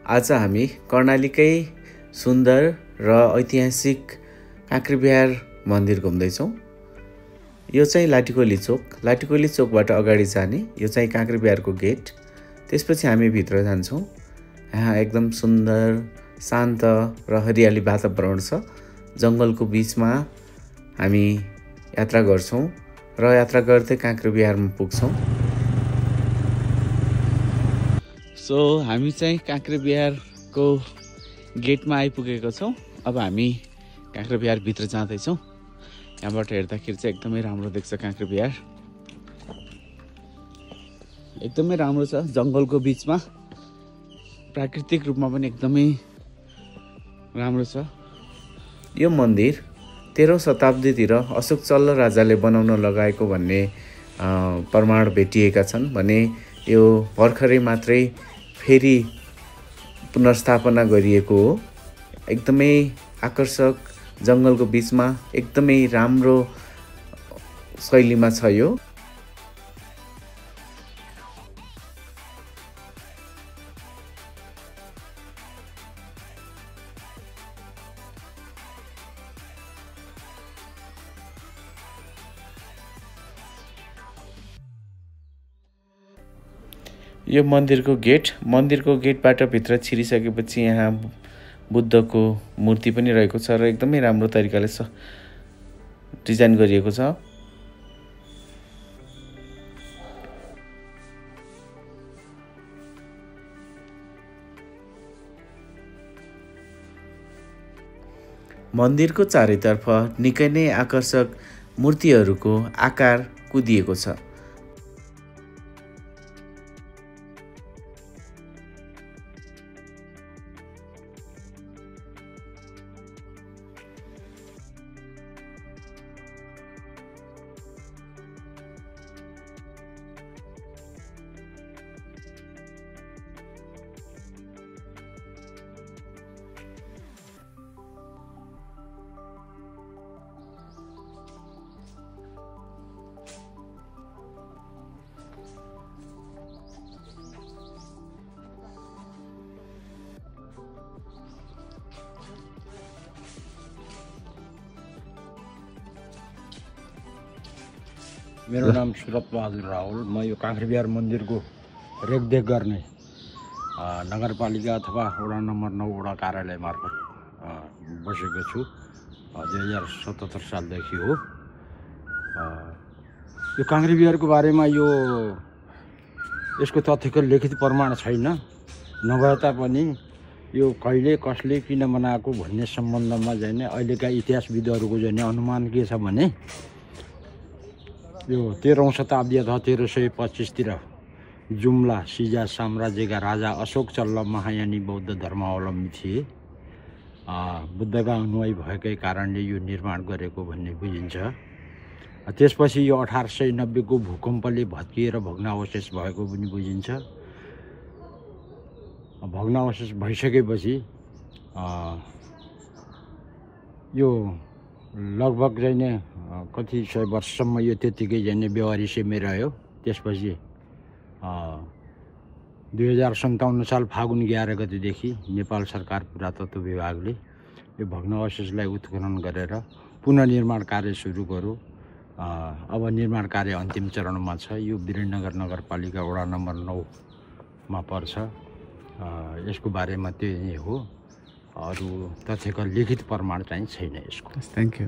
आज हामी कर्णालीकै सुन्दर र ऐतिहासिक काँक्रेबिहार मन्दिर घुम्दैछौँ। यो चाहिँ लाटिकोली चोकबाट अगाडि जाने यो चाहिँ काँक्रेबिहारको गेट। त्यसपछि हामी भित्र जान्छौँ। यहाँ एकदम सुन्दर शान्त र हरियाली वातावरण छ। जङ्गलको बीचमा हामी यात्रा गर्छौँ र यात्रा गर्दै काँक्रेबिहारमा पुग्छौँ। सो हामी चाहिँ काँक्रेबिहारको गेटमा आइपुगेको छौँ। अब हामी काँक्रेबिहार भित्र जाँदैछौँ। यहाँबाट हेर्दाखेरि चाहिँ एकदमै राम्रो देख्छ काँक्रेबिहार। एकदमै राम्रो छ, जङ्गलको बीचमा प्राकृतिक रूपमा पनि एकदमै राम्रो छ। यो मन्दिर 13औं शताब्दीतिर अशोक चल्ल राजाले बनाउन लगाएको भन्ने प्रमाण भेटिएका छन् भने यो भर्खरै मात्रै फेरि पुनर्स्थापना गरिएको हो। एकदमै आकर्षक जङ्गलको बीचमा एकदमै राम्रो शैलीमा छ यो। यो मन्दिरको गेटबाट भित्र छिरिसकेपछि यहाँ बुद्धको मूर्ति पनि रहेको छ र एकदमै राम्रो तरिकाले डिजाइन गरिएको छ। मन्दिरको चारैतर्फ निकै नै आकर्षक मूर्तिहरूको आकार कुदिएको छ। मेरो नाम सुरत बहादुर राहुल। म यो काँक्रेबिहार मन्दिरको रेखदेख गर्ने नगरपालिका अथवा वडा नम्बर 9 वडा कार्यालय मार्फत बसेको छु। 2077 सालदेखि हो। यो काँक्रेबिहारको बारेमा यसको तथ्यको लिखित प्रमाण छैन। नभए तापनि यो कहिले कसले किन बनाएको भन्ने सम्बन्धमा चाहिँ अहिलेका इतिहासविदहरूको चाहिँ अनुमान के छ भने यो 13औं शताब्दी अथवा 1325 जुम्ला सिजा साम्राज्यका राजा अशोक चल्ल महायानी बौद्ध धर्मावलम्बी थिए। बुद्धका अनुयायी भएकै कारणले यो निर्माण गरेको भन्ने बुझिन्छ। त्यसपछि यो 1890 को भूकम्पले भत्किएर भग्नावशेष भएको पनि बुझिन्छ। भग्नावशेष भइसकेपछि यो लगभग चाहिँ कति सय वर्षसम्म यो त्यतिकै चाहिँ व्यवहारिसेमै रह्यो। त्यसपछि 2057 साल फागुन 11 गतेदेखि नेपाल सरकार पुरातत्व विभागले यो भग्नावशेषलाई उत्खनन गरेर पुनर्निर्माण कार्य सुरु गर्यो। अब निर्माण कार्य अन्तिम चरणमा छ। यो वीरेन्द्रनगर नगरपालिका वडा नम्बर 9 मा पर्छ। यसको बारेमा त्यही हो। अरू तथ्यको लिखित प्रमाण चाहिँ छैन यसको। Thank you.